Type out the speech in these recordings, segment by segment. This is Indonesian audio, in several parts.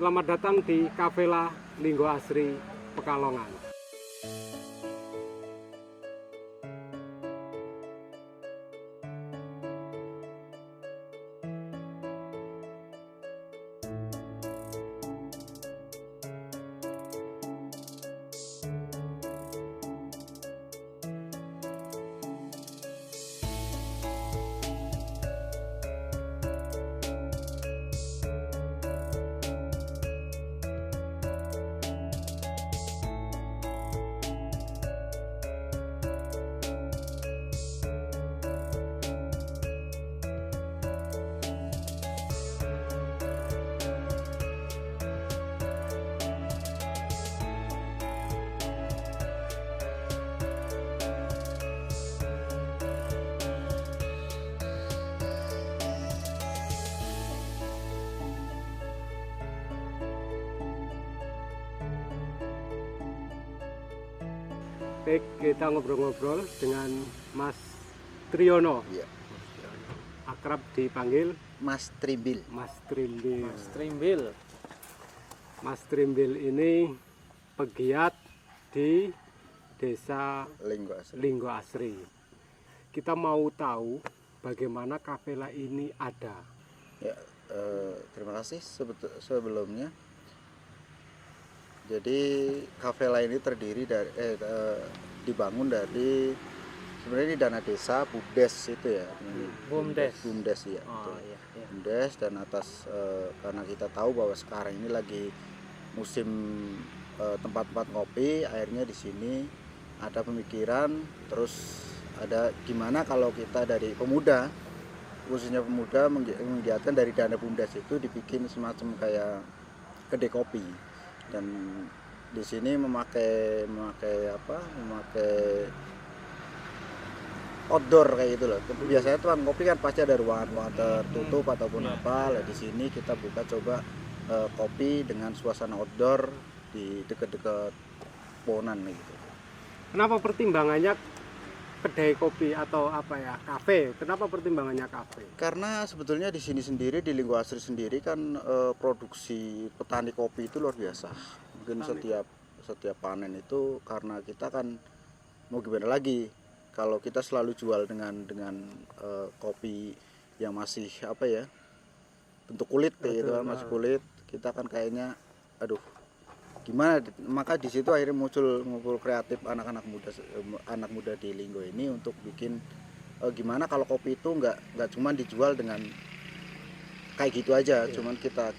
Selamat datang di Kafela Linggo Asri Pekalongan. Baik, kita ngobrol-ngobrol dengan Mas Triyono. Iya. Akrab dipanggil Mas Trimbil. Mas Trimbil. Mas Trimbil. Mas Trimbil ini pegiat di Desa Linggo Asri. Linggo Asri. Kita mau tahu bagaimana Kafela ini ada. Ya, terima kasih sebelumnya. Jadi Kafela ini terdiri dari dibangun dari sebenarnya ini dana desa BUMDes itu ya. BUMDes. BUMDes ya. Oh betul. iya, iya. BUMDes dan atas karena kita tahu bahwa sekarang ini lagi musim tempat-tempat ngopi, akhirnya di sini ada pemikiran, terus ada gimana kalau kita dari pemuda, khususnya pemuda menggiatkan dari dana BUMDes itu dibikin semacam kayak kedai kopi. Dan di sini memakai outdoor kayak gitu loh. Biasanya tuh kopi kan pasti ada ruangan tertutup ataupun apa. Lah di sini kita buka coba kopi dengan suasana outdoor di dekat-dekat pohonan gitu. Kenapa pertimbangannya kedai kopi atau apa ya, kafe? Kenapa pertimbangannya kafe? Karena sebetulnya di sini sendiri di Linggo Asri sendiri kan produksi petani kopi itu luar biasa. Mungkin setiap panen itu karena kita kan mau gimana lagi kalau kita selalu jual dengan kopi yang masih apa ya bentuk kulit gitu kan, masih kulit, kita kan kayaknya aduh gimana, maka di situ akhirnya muncul kreatif anak muda di Linggo ini untuk bikin gimana kalau kopi itu nggak cuma dijual dengan kayak gitu aja, cuman kita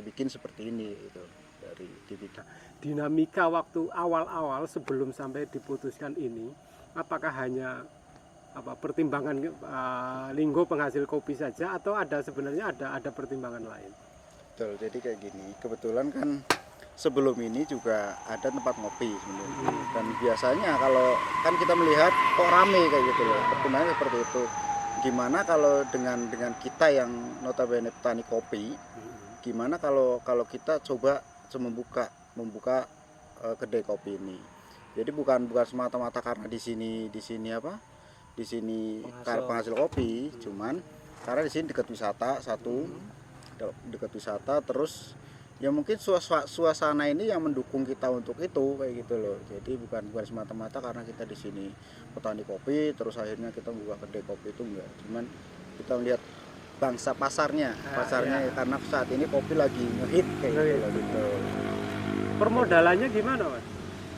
bikin seperti ini gitu dari dibikin. Dinamika waktu awal-awal sebelum sampai diputuskan ini, apakah hanya pertimbangan Linggo penghasil kopi saja atau ada sebenarnya ada pertimbangan lain? Betul, jadi kayak gini, kebetulan kan sebelum ini juga ada tempat ngopi sebenarnya. Dan biasanya kalau kan kita melihat kok rame kayak gitu loh. Pertimbangannya seperti itu. Gimana kalau dengan kita yang notabene petani kopi, gimana kalau kita coba membuka kedai kopi ini. Jadi bukan semata-mata karena di sini penghasil kopi, cuman karena di sini dekat wisata dekat wisata, terus ya mungkin suasana ini yang mendukung kita untuk itu kayak gitu loh. Jadi bukan semata-mata karena kita di sini petani kopi terus akhirnya kita membuka kedai kopi, itu enggak. Cuman kita melihat bangsa pasarnya ya. Karena saat ini kopi lagi ngehit kayak gitu. Permodalannya gimana, Mas?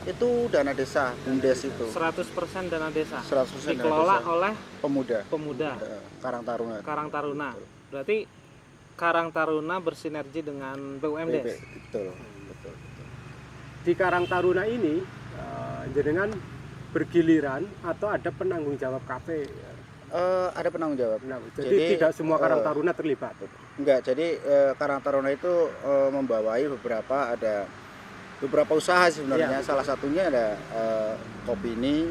Itu dana desa BUMDes itu 100% dana desa. 100% dikelola oleh pemuda Karang Taruna. Berarti Karang Taruna bersinergi dengan BUMDes. Betul. Di Karang Taruna ini jenengan bergiliran atau ada penanggung jawab kafe? Ada penanggung jawab. Jadi tidak semua Karang Taruna terlibat. Enggak, jadi Karang Taruna itu membawai beberapa usaha sebenarnya. Salah satunya ada kopi ini,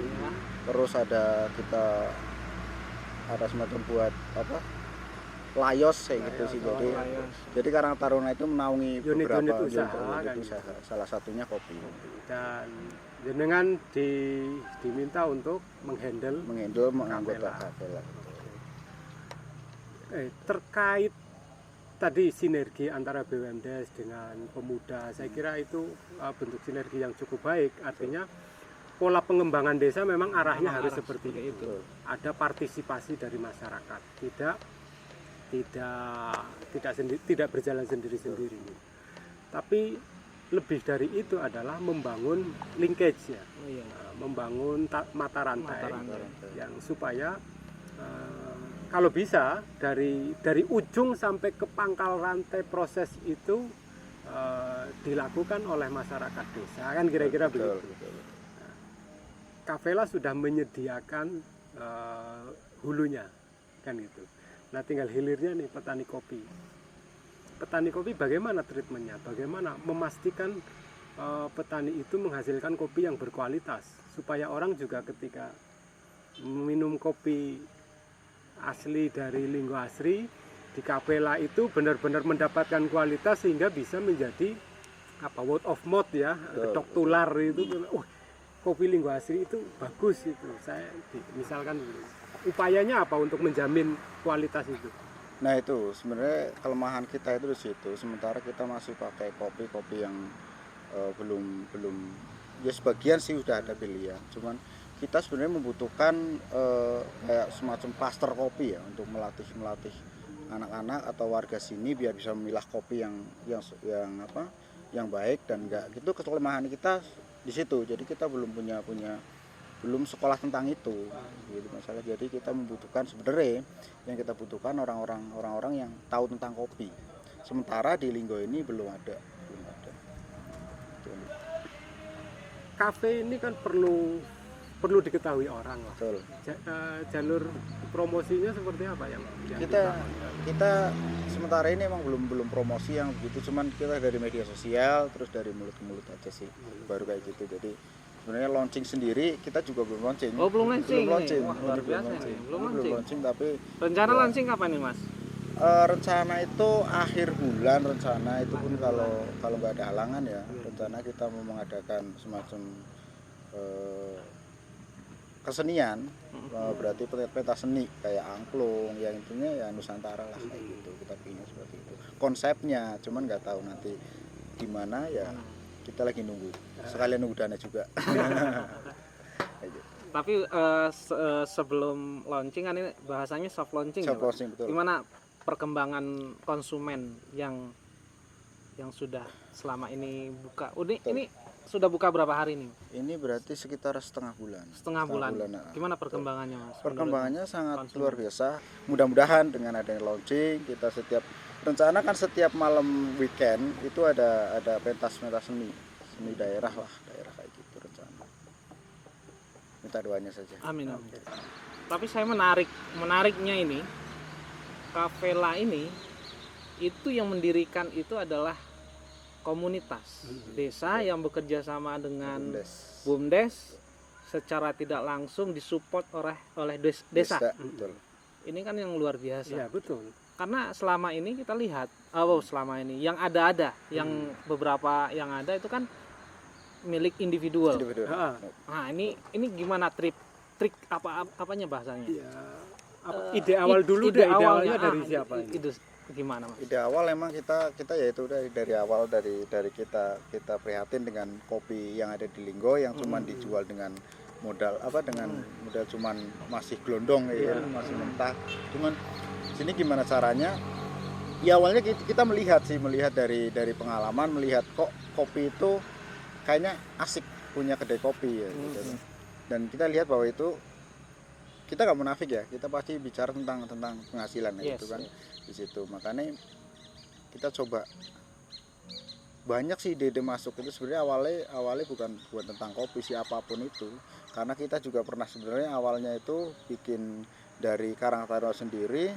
terus ada semacam buat layos kayak gitu sih. Jadi Karang Taruna itu menaungi beberapa unit usaha, salah satunya kopi. Dan jenengan diminta untuk menghandle menganggota Kafela. Terkait tadi sinergi antara BUMDes dengan pemuda, saya kira itu bentuk sinergi yang cukup baik. Artinya pola pengembangan desa memang arahnya harus seperti itu. Ada partisipasi dari masyarakat, tidak berjalan sendiri-sendiri. Tapi lebih dari itu adalah membangun linkage ya, membangun mata rantai. Yang supaya kalau bisa dari ujung sampai ke pangkal rantai proses itu dilakukan oleh masyarakat desa, kan kira-kira begitu. Kafela sudah menyediakan hulunya, kan gitu. Nah tinggal hilirnya nih petani kopi. Petani kopi bagaimana treatmentnya? Bagaimana memastikan petani itu menghasilkan kopi yang berkualitas supaya orang juga ketika minum kopi asli dari Linggo Asri di Kafela itu benar-benar mendapatkan kualitas sehingga bisa menjadi word of mouth ya, kedok tular itu. Kopi Linggo Asri itu bagus itu. Saya misalkan upayanya apa untuk menjamin kualitas itu? Nah itu sebenarnya kelemahan kita itu di situ. Sementara kita masih pakai kopi yang belum ya sebagian sih udah ada pilihan. Cuman kita sebenarnya membutuhkan kayak semacam klaster kopi ya untuk melatih anak-anak atau warga sini biar bisa memilah kopi yang baik dan enggak gitu. Kelemahan kita di situ. Jadi kita belum sekolah tentang itu gitu masalah. Jadi kita membutuhkan sebenarnya yang kita butuhkan orang-orang yang tahu tentang kopi. Sementara di Linggo ini belum ada. Kafe ini kan perlu diketahui orang lah. Betul. Jalur promosinya seperti apa yang kita sementara ini emang belum promosi yang begitu, cuman kita dari media sosial terus dari mulut ke mulut aja sih, baru kayak gitu. Jadi sebenarnya launching sendiri kita juga belum launching. Belum launching. Wah, luar biasa ini. Belum launching. Tapi Rencana launching kapan nih Mas? Rencana itu akhir bulan rencana itu pun kalau nggak ada halangan ya. Rencana kita mau mengadakan semacam kesenian, berarti pentas seni kayak angklung, yang intinya ya Nusantara lah kayak gitu. Kita pilih seperti itu. Konsepnya, cuman nggak tahu nanti gimana ya. Kita lagi nunggu. Sekalian nunggu dana juga. Tapi sebelum launching kan ini bahasanya soft launching. Soft launching, betul. Gimana perkembangan konsumen yang sudah selama ini buka? Ini sudah buka berapa hari nih? Ini berarti sekitar setengah bulan. Setengah bulan. Gimana perkembangannya Mas? Perkembangannya sangat luar biasa. Mudah-mudahan dengan adanya launching kita rencana kan setiap malam weekend itu ada pentas seni daerah kayak gitu rencana. Minta doanya saja. Amin. Tapi saya menariknya ini Kafela ini itu yang mendirikan itu adalah komunitas desa yang bekerja sama dengan BUMDes secara tidak langsung disupport oleh desa. Betul. Ini kan yang luar biasa. Iya, betul. Karena selama ini kita lihat, selama ini yang ada, yang beberapa yang ada itu kan milik individual. Nah, ini gimana trik apanya bahasanya? Ya, ide awal dulu ide awalnya dari siapa? Itu gimana Mas? Ide awal emang kita ya itu dari awal dari kita prihatin dengan kopi yang ada di Linggo yang cuma dijual dengan modal modal cuman masih gelondong ya, masih mentah. Cuman sini gimana caranya? Ya awalnya kita melihat dari pengalaman, melihat kok kopi itu kayaknya asik punya kedai kopi ya gitu. Dan kita lihat bahwa itu kita nggak munafik ya, kita pasti bicara tentang penghasilan gitu kan. Di situ makanya kita coba banyak sih ide masuk itu sebenarnya awalnya bukan tentang kopi sih, apapun itu, karena kita juga pernah sebenarnya awalnya itu bikin dari Karang Taruna sendiri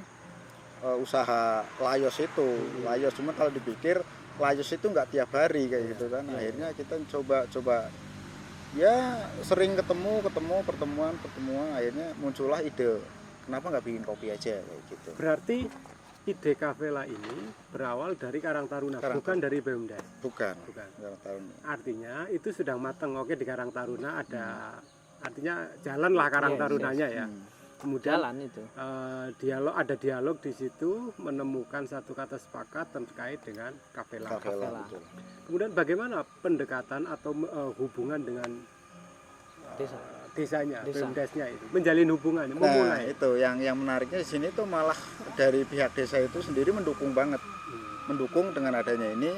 usaha layos itu layos, cuma kalau dipikir layos itu nggak tiap hari kayak gitu kan. Akhirnya kita coba ya sering ketemu pertemuan akhirnya muncullah ide kenapa nggak bikin kopi aja kayak gitu. Berarti ide Kafela ini berawal dari Karang Taruna, bukan dari BUMDes. Bukan. Karang Taruna. Artinya itu sudah matang. Oke, di Karang Taruna ada artinya jalan lah Karang Tarunanya ya. kemudian jalan itu. ada dialog di situ, menemukan satu kata sepakat terkait dengan Kafela. Kafela, betul. Kemudian bagaimana pendekatan atau hubungan dengan Desa. desanya, Desa. BUMDesnya itu, menjalin hubungannya, Nah, memulai. itu yang menariknya di sini tuh malah dari pihak desa itu sendiri mendukung banget. Mendukung dengan adanya ini,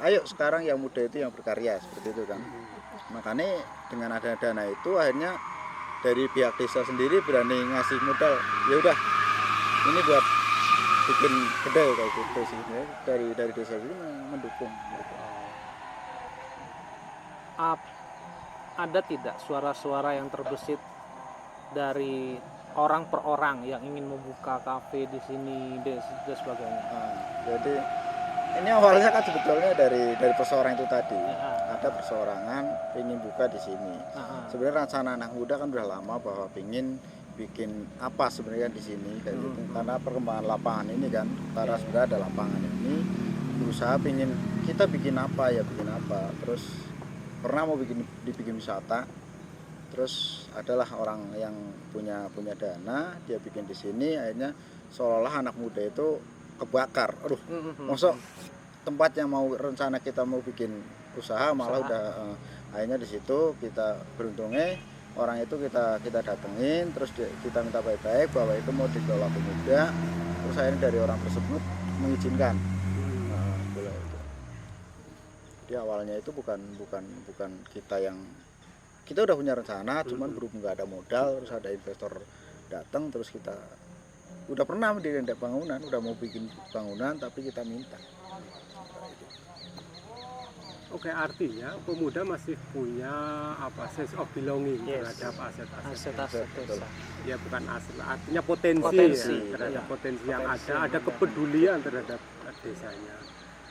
ayo sekarang yang muda itu yang berkarya, seperti itu kan. Makanya dengan ada dana itu akhirnya dari pihak desa sendiri berani ngasih modal. Ya udah, ini buat bikin kedai kayak gitu sih. Dari desa ini mendukung. Ada tidak suara-suara yang terbesit dari orang per orang yang ingin membuka kafe di sini dan sebagainya? Nah, jadi ini awalnya kan sebetulnya dari perseorangan itu tadi. Ya. Ada perseorangan ingin buka di sini. Sebenarnya rencana anak muda kan udah lama bahwa ingin bikin apa sebenarnya di sini kayak gitu. Karena perkembangan lapangan ini kan, karena sudah ada lapangan ini, berusaha ingin kita bikin apa. Terus pernah mau dibikin wisata. Terus adalah orang yang punya dana, dia bikin di sini, akhirnya seolah-olah anak muda itu kebakar. Aduh, masuk tempat yang mau rencana kita mau bikin usaha malah udah akhirnya di situ kita beruntungnya orang itu kita datengin, terus kita minta baik-baik bahwa itu mau dikelola pemuda, terus akhirnya dari orang tersebut mengizinkan. Nah, boleh itu. Jadi awalnya itu bukan kita udah punya rencana, cuman berhubung nggak ada modal, terus ada investor datang, terus kita udah pernah mendirikan bangunan, udah mau bikin bangunan, tapi kita minta. Oke, artinya pemuda masih punya sense of belonging terhadap aset-aset. Desa. Ya bukan aset, artinya potensi. Ya, terhadap potensi yang ada kepedulian terhadap desanya.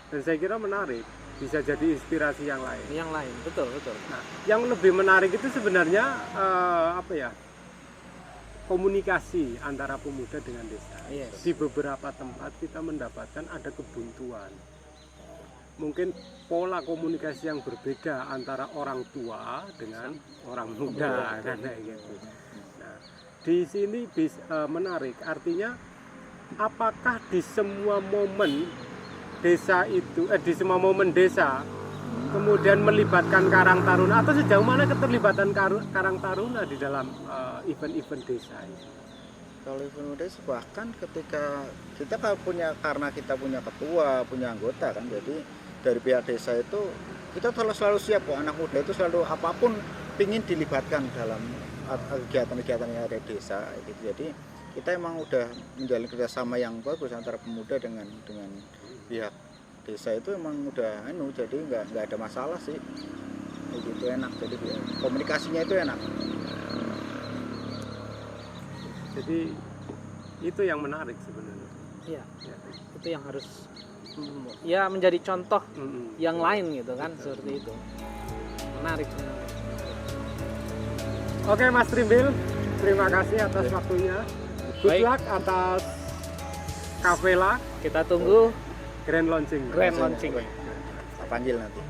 Dan saya kira menarik, bisa jadi inspirasi yang lain. Yang lain, betul. Nah, yang lebih menarik itu sebenarnya komunikasi antara pemuda dengan desa. Yes. Di beberapa tempat kita mendapatkan ada kebuntuan. Mungkin pola komunikasi yang berbeda antara orang tua dengan orang muda kan kayak gitu. Nah, di sini menarik, artinya apakah di semua momen desa itu di semua momen desa kemudian melibatkan Karang Taruna, atau sejauh mana keterlibatan Karang Taruna di dalam event-event desa itu? Kalau event desa bahkan ketika kita karena kita punya ketua, punya anggota kan, jadi dari pihak desa itu kita selalu siap kok, anak muda itu selalu apapun pingin dilibatkan dalam kegiatan-kegiatan yang ada di desa gitu. Jadi kita emang udah menjalin kerjasama yang bagus antara pemuda dengan pihak desa, itu emang udah jadi nggak ada masalah sih, itu enak, jadi komunikasinya itu enak. Jadi itu yang menarik sebenarnya. Iya, itu yang harus menjadi contoh yang lain gitu kan. Betul. Seperti itu menarik. Oke Mas Trimbil, terima kasih atas waktunya. Good luck atas Kafela. Kita tunggu Grand launching. Grand launching. Saya panggil nanti.